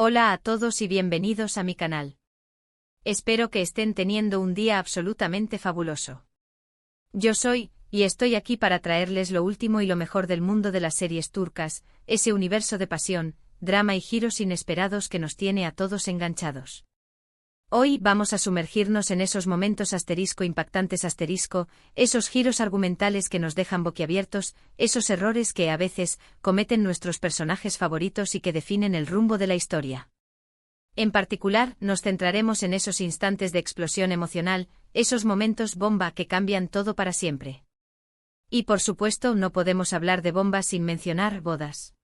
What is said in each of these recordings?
Hola a todos y bienvenidos a mi canal. Espero que estén teniendo un día absolutamente fabuloso. Yo soy, y estoy aquí para traerles lo último y lo mejor del mundo de las series turcas, ese universo de pasión, drama y giros inesperados que nos tiene a todos enganchados. Hoy vamos a sumergirnos en esos momentos impactantes esos giros argumentales que nos dejan boquiabiertos, esos errores que a veces cometen nuestros personajes favoritos y que definen el rumbo de la historia. En particular, nos centraremos en esos instantes de explosión emocional, esos momentos bomba que cambian todo para siempre. Y por supuesto, no podemos hablar de bombas sin mencionar bodas.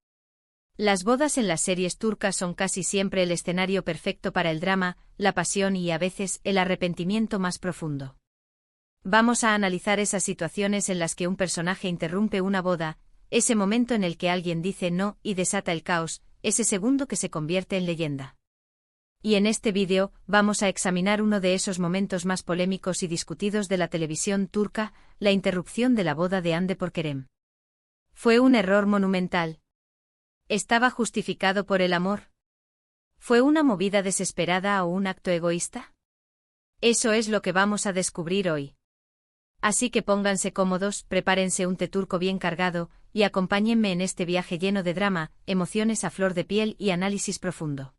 Las bodas en las series turcas son casi siempre el escenario perfecto para el drama, la pasión y a veces el arrepentimiento más profundo. Vamos a analizar esas situaciones en las que un personaje interrumpe una boda, ese momento en el que alguien dice no y desata el caos, ese segundo que se convierte en leyenda. Y en este vídeo, vamos a examinar uno de esos momentos más polémicos y discutidos de la televisión turca, la interrupción de la boda de Hande Porkerem. ¿Fue un error monumental? ¿Estaba justificado por el amor? ¿Fue una movida desesperada o un acto egoísta? Eso es lo que vamos a descubrir hoy. Así que pónganse cómodos, prepárense un té turco bien cargado, y acompáñenme en este viaje lleno de drama, emociones a flor de piel y análisis profundo.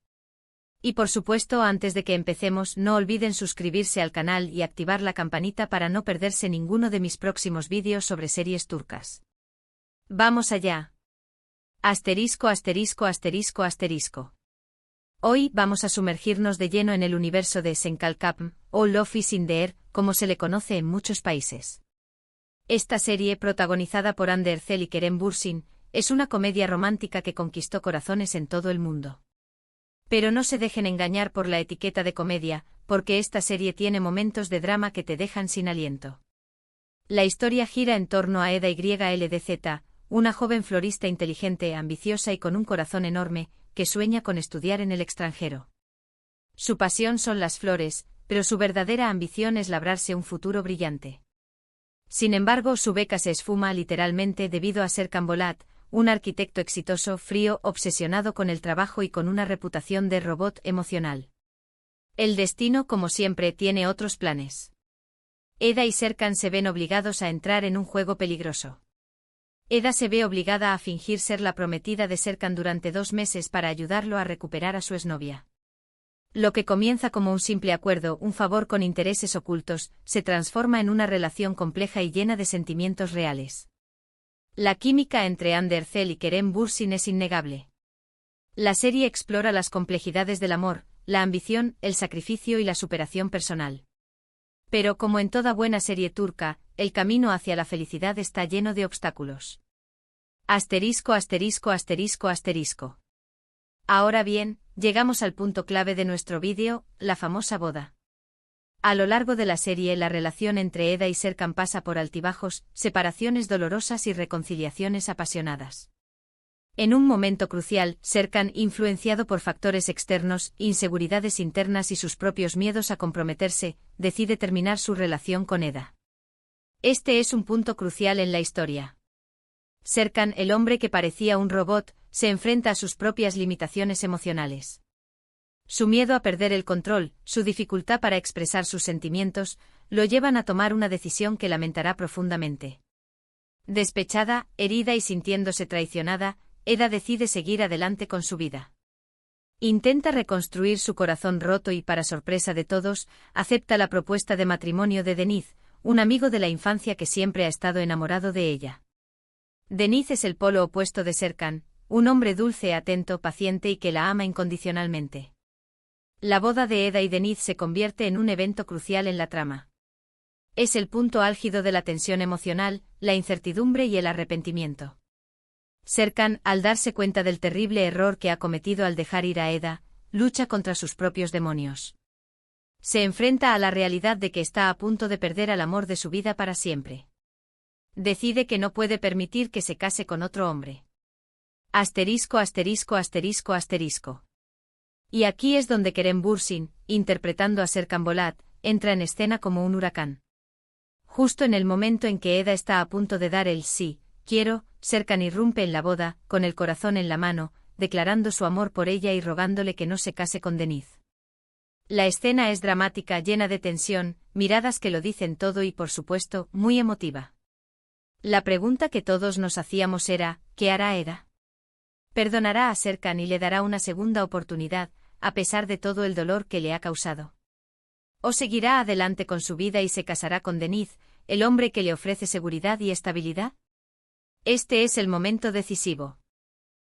Y por supuesto, antes de que empecemos, no olviden suscribirse al canal y activar la campanita para no perderse ninguno de mis próximos vídeos sobre series turcas. ¡Vamos allá! Asterisco. Hoy vamos a sumergirnos de lleno en el universo de Senkalkapm, o Love is in the Air, como se le conoce en muchos países. Esta serie, protagonizada por Hande Erçel y Kerem Bürsin, es una comedia romántica que conquistó corazones en todo el mundo. Pero no se dejen engañar por la etiqueta de comedia, porque esta serie tiene momentos de drama que te dejan sin aliento. La historia gira en torno a Eda YLDZ, una joven florista inteligente, ambiciosa y con un corazón enorme, que sueña con estudiar en el extranjero. Su pasión son las flores, pero su verdadera ambición es labrarse un futuro brillante. Sin embargo, su beca se esfuma literalmente debido a Serkan Bolat, un arquitecto exitoso, frío, obsesionado con el trabajo y con una reputación de robot emocional. El destino, como siempre, tiene otros planes. Eda y Serkan se ven obligados a entrar en un juego peligroso. Eda se ve obligada a fingir ser la prometida de Serkan durante 2 meses para ayudarlo a recuperar a su exnovia. Lo que comienza como un simple acuerdo, un favor con intereses ocultos, se transforma en una relación compleja y llena de sentimientos reales. La química entre Hande Erçel y Kerem Bürsin es innegable. La serie explora las complejidades del amor, la ambición, el sacrificio y la superación personal. Pero como en toda buena serie turca, el camino hacia la felicidad está lleno de obstáculos. Asterisco. Ahora bien, llegamos al punto clave de nuestro vídeo, la famosa boda. A lo largo de la serie, la relación entre Eda y Serkan pasa por altibajos, separaciones dolorosas y reconciliaciones apasionadas. En un momento crucial, Serkan, influenciado por factores externos, inseguridades internas y sus propios miedos a comprometerse, decide terminar su relación con Eda. Este es un punto crucial en la historia. Serkan, el hombre que parecía un robot, se enfrenta a sus propias limitaciones emocionales. Su miedo a perder el control, su dificultad para expresar sus sentimientos, lo llevan a tomar una decisión que lamentará profundamente. Despechada, herida y sintiéndose traicionada, Eda decide seguir adelante con su vida. Intenta reconstruir su corazón roto y, para sorpresa de todos, acepta la propuesta de matrimonio de Deniz, un amigo de la infancia que siempre ha estado enamorado de ella. Deniz es el polo opuesto de Serkan, un hombre dulce, atento, paciente y que la ama incondicionalmente. La boda de Eda y Deniz se convierte en un evento crucial en la trama. Es el punto álgido de la tensión emocional, la incertidumbre y el arrepentimiento. Serkan, al darse cuenta del terrible error que ha cometido al dejar ir a Eda, lucha contra sus propios demonios. Se enfrenta a la realidad de que está a punto de perder al amor de su vida para siempre. Decide que no puede permitir que se case con otro hombre. Asterisco. Y aquí es donde Kerem Bürsin, interpretando a Serkan Bolat, entra en escena como un huracán. Justo en el momento en que Eda está a punto de dar el sí, quiero, Serkan irrumpe en la boda, con el corazón en la mano, declarando su amor por ella y rogándole que no se case con Denise. La escena es dramática, llena de tensión, miradas que lo dicen todo y, por supuesto, muy emotiva. La pregunta que todos nos hacíamos era, ¿qué hará Eda? ¿Perdonará a Serkan y le dará una segunda oportunidad, a pesar de todo el dolor que le ha causado? ¿O seguirá adelante con su vida y se casará con Denise, el hombre que le ofrece seguridad y estabilidad? Este es el momento decisivo.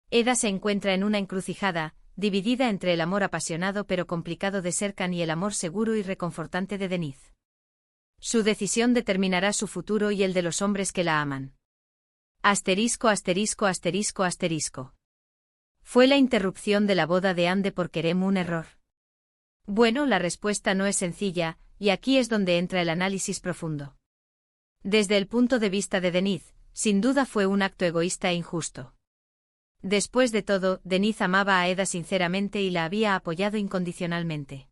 Eda se encuentra en una encrucijada, dividida entre el amor apasionado pero complicado de Serkan y el amor seguro y reconfortante de Denise. Su decisión determinará su futuro y el de los hombres que la aman. Asterisco, asterisco, asterisco, asterisco. ¿Fue la interrupción de la boda de Ande por Kerem un error? Bueno, la respuesta no es sencilla, y aquí es donde entra el análisis profundo. Desde el punto de vista de Denise, sin duda fue un acto egoísta e injusto. Después de todo, Denise amaba a Eda sinceramente y la había apoyado incondicionalmente.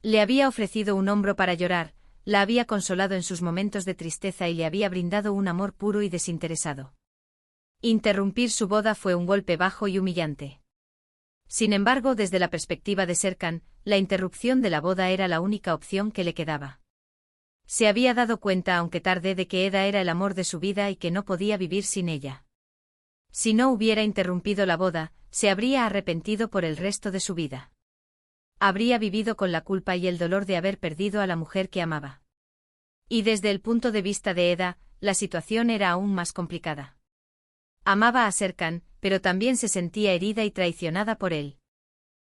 Le había ofrecido un hombro para llorar, la había consolado en sus momentos de tristeza y le había brindado un amor puro y desinteresado. Interrumpir su boda fue un golpe bajo y humillante. Sin embargo, desde la perspectiva de Serkan, la interrupción de la boda era la única opción que le quedaba. Se había dado cuenta, aunque tarde, de que Eda era el amor de su vida y que no podía vivir sin ella. Si no hubiera interrumpido la boda, se habría arrepentido por el resto de su vida. Habría vivido con la culpa y el dolor de haber perdido a la mujer que amaba. Y desde el punto de vista de Eda, la situación era aún más complicada. Amaba a Serkan, pero también se sentía herida y traicionada por él.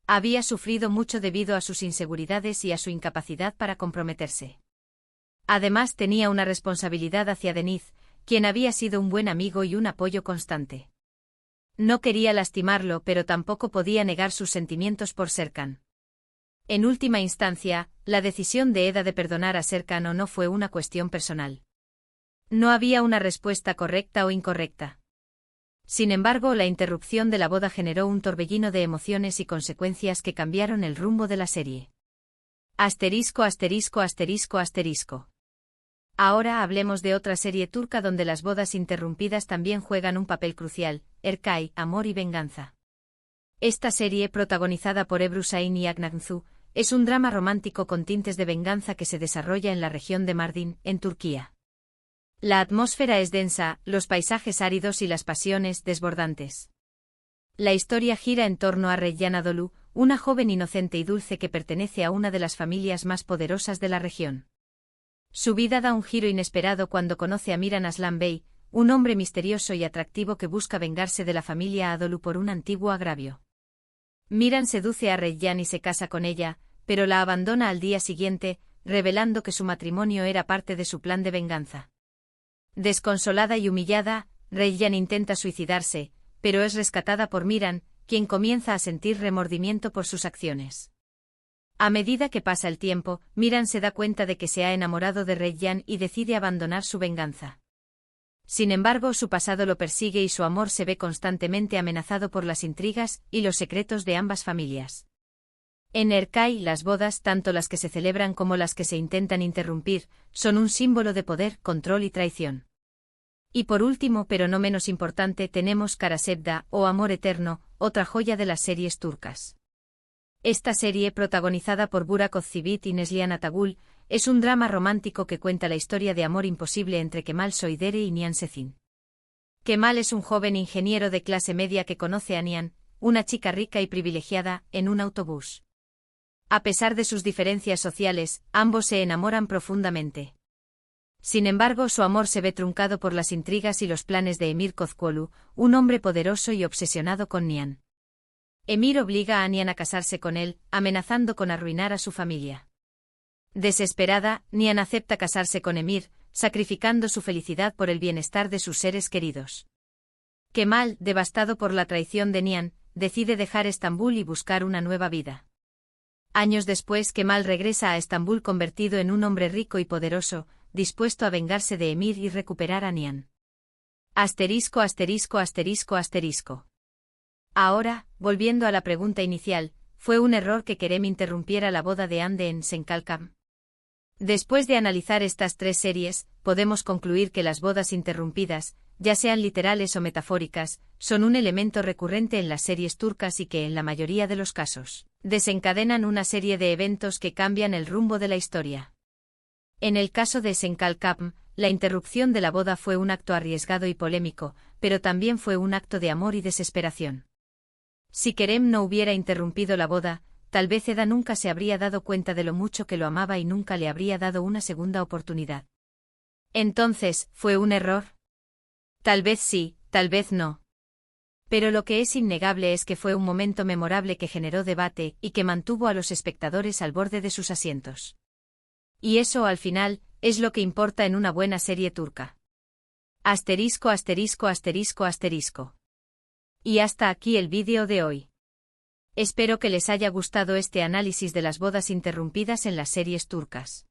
Había sufrido mucho debido a sus inseguridades y a su incapacidad para comprometerse. Además tenía una responsabilidad hacia Denise, quien había sido un buen amigo y un apoyo constante. No quería lastimarlo, pero tampoco podía negar sus sentimientos por Serkan. En última instancia, la decisión de Eda de perdonar a Serkan o no fue una cuestión personal. No había una respuesta correcta o incorrecta. Sin embargo, la interrupción de la boda generó un torbellino de emociones y consecuencias que cambiaron el rumbo de la serie. Asterisco, asterisco, asterisco, asterisco. Ahora hablemos de otra serie turca donde las bodas interrumpidas también juegan un papel crucial, Erkay, Amor y Venganza. Esta serie, protagonizada por Ebru Şahin y Aknan Su, es un drama romántico con tintes de venganza que se desarrolla en la región de Mardin, en Turquía. La atmósfera es densa, los paisajes áridos y las pasiones desbordantes. La historia gira en torno a Reyyan Anadolu, una joven inocente y dulce que pertenece a una de las familias más poderosas de la región. Su vida da un giro inesperado cuando conoce a Miran Aslan Bey, un hombre misterioso y atractivo que busca vengarse de la familia Anadolu por un antiguo agravio. Miran seduce a Reyyan y se casa con ella, pero la abandona al día siguiente, revelando que su matrimonio era parte de su plan de venganza. Desconsolada y humillada, Reyyan intenta suicidarse, pero es rescatada por Miran, quien comienza a sentir remordimiento por sus acciones. A medida que pasa el tiempo, Miran se da cuenta de que se ha enamorado de Reyyan y decide abandonar su venganza. Sin embargo, su pasado lo persigue y su amor se ve constantemente amenazado por las intrigas y los secretos de ambas familias. En Erkay, las bodas, tanto las que se celebran como las que se intentan interrumpir, son un símbolo de poder, control y traición. Y por último, pero no menos importante, tenemos Kara Sevda, o Amor Eterno, otra joya de las series turcas. Esta serie, protagonizada por Burak Özçivit y Neslihan Atagul, es un drama romántico que cuenta la historia de amor imposible entre Kemal Soydere y Nihan Sezin. Kemal es un joven ingeniero de clase media que conoce a Nihan, una chica rica y privilegiada, en un autobús. A pesar de sus diferencias sociales, ambos se enamoran profundamente. Sin embargo, su amor se ve truncado por las intrigas y los planes de Emir Kozkolu, un hombre poderoso y obsesionado con Nihan. Emir obliga a Nihan a casarse con él, amenazando con arruinar a su familia. Desesperada, Nihan acepta casarse con Emir, sacrificando su felicidad por el bienestar de sus seres queridos. Kemal, devastado por la traición de Nihan, decide dejar Estambul y buscar una nueva vida. Años después, Kemal regresa a Estambul convertido en un hombre rico y poderoso, dispuesto a vengarse de Emir y recuperar a Nihan. Asterisco, asterisco, asterisco, asterisco. Ahora, volviendo a la pregunta inicial, ¿fue un error que Kerem interrumpiera la boda de Hande en Senkalkam? Después de analizar estas tres series, podemos concluir que las bodas interrumpidas, ya sean literales o metafóricas, son un elemento recurrente en las series turcas y que, en la mayoría de los casos, desencadenan una serie de eventos que cambian el rumbo de la historia. En el caso de Esenkalkapm, la interrupción de la boda fue un acto arriesgado y polémico, pero también fue un acto de amor y desesperación. Si Kerem no hubiera interrumpido la boda, tal vez Eda nunca se habría dado cuenta de lo mucho que lo amaba y nunca le habría dado una segunda oportunidad. Entonces, ¿fue un error? Tal vez sí, tal vez no. Pero lo que es innegable es que fue un momento memorable que generó debate y que mantuvo a los espectadores al borde de sus asientos. Y eso, al final, es lo que importa en una buena serie turca. Asterisco, asterisco, asterisco, asterisco. Y hasta aquí el vídeo de hoy. Espero que les haya gustado este análisis de las bodas interrumpidas en las series turcas.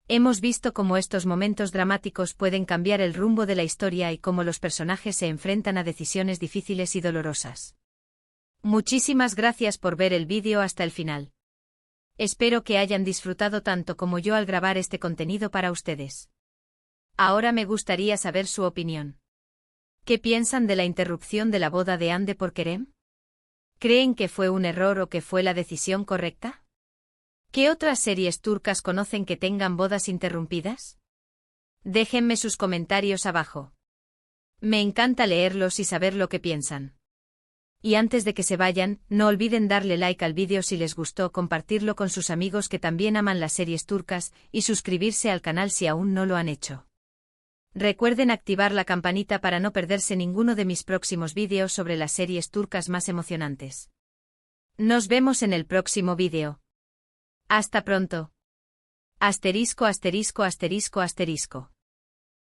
Hemos visto cómo estos momentos dramáticos pueden cambiar el rumbo de la historia y cómo los personajes se enfrentan a decisiones difíciles y dolorosas. Muchísimas gracias por ver el vídeo hasta el final. Espero que hayan disfrutado tanto como yo al grabar este contenido para ustedes. Ahora me gustaría saber su opinión. ¿Qué piensan de la interrupción de la boda de Hande por Kerem? ¿Creen que fue un error o que fue la decisión correcta? ¿Qué otras series turcas conocen que tengan bodas interrumpidas? Déjenme sus comentarios abajo. Me encanta leerlos y saber lo que piensan. Y antes de que se vayan, no olviden darle like al vídeo si les gustó, compartirlo con sus amigos que también aman las series turcas y suscribirse al canal si aún no lo han hecho. Recuerden activar la campanita para no perderse ninguno de mis próximos vídeos sobre las series turcas más emocionantes. Nos vemos en el próximo vídeo. Hasta pronto. Asterisco, asterisco, asterisco, asterisco.